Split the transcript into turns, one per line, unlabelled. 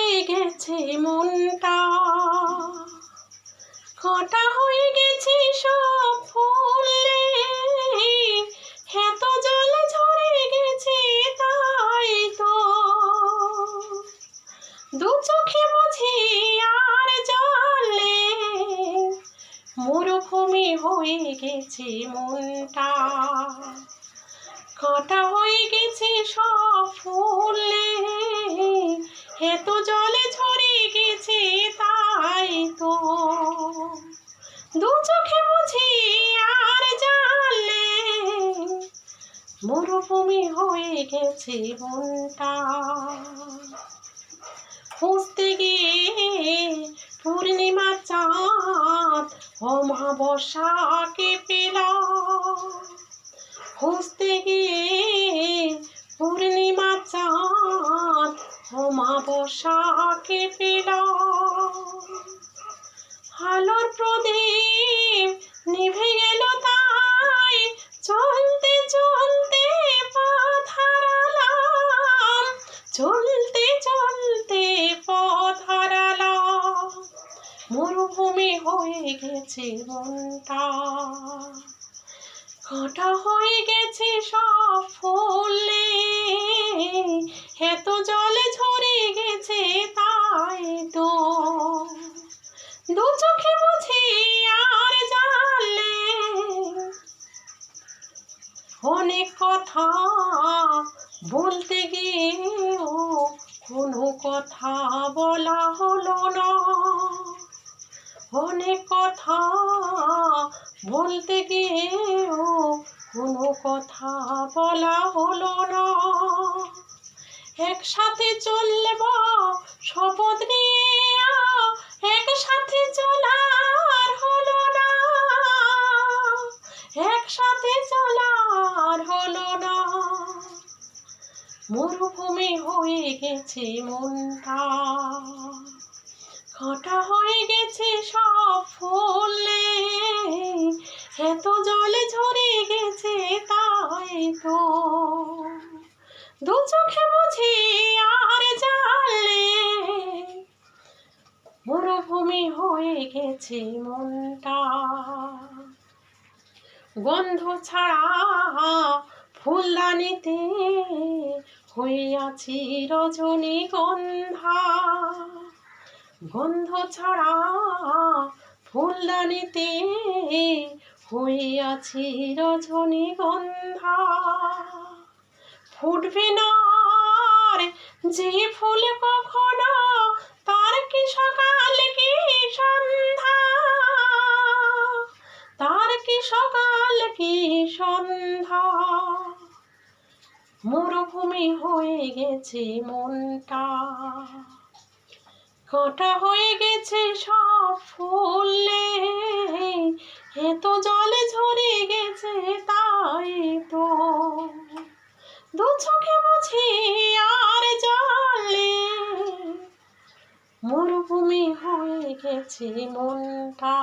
হয়ে গেছে মনটা, কাঁটা হয়ে গেছে সব ফুলে, এত জল ঝরে গেছে তাই তো দু চোখে বুঝি আর জলে, মরুভূমি হয়ে গেছে মনটা, কাঁটা হয়ে গেছে সব ফুলে, এত জলে ঝরে গেছে তাই তো দু চোখে বুঝি আর জানলে, মরুভূমি হয়ে গেছে মনটা। খুঁজতে গিয়ে পূর্ণিমার চাঁদ অমাবস্যাকে পেলাম, খুঁজতে গিয়ে পূর্ণিমার চাঁদ অমাবস্যাকে পেলাম, আলোর প্রদীপ নিভে গেল তাই চলতে চলতে পথ হারালাম, চলতে চলতে পথ হারালাম, মরুভূমি হয়ে গেছে মনটা, কাঁটা হয়ে গেছে সব ফুলে, এত জলে ঝরে গেছে তাই তো দু চোখে বুঝি আর জানলে, অনেক কথা বলতে গিয়েও কোনো কথা বলা হলো না, অনেক কথা বলতে গিয়েও কোনো কথা বলা হলো না, একসাথে চলব শপথ নিয়ে একসাথে চলার হলো না, একসাথে চলার হলো না, মরুভূমি হয়ে গেছে মনটা, কাঁটা হয়ে গেছে সব ফুলে, এত জলে ঝরে গেছে তাই তো দু চোখে বুঝি আর জানলে, মরুভূমি হয়ে গেছে মনটা। গন্ধ ছাড়া ফুলদানিতে হইয়াছি রজনীগন্ধা, গন্ধ ছাড়া ফুলদানিতে হইয়াছি রজনীগন্ধা, ফুটবে না যে ফুল কখনো তার কি সকাল কি সন্ধ্যা, তার কি সকাল কি সন্ধ্যা, মরুভূমি হয়ে গেছে মনটা, কাঁটা হয়ে গেছে সব ফুলে, এত জলে ঝরে গেছে তাই তো দু চোখে বুঝি আর জলে, মরুভূমি হয়ে গেছে মনটা।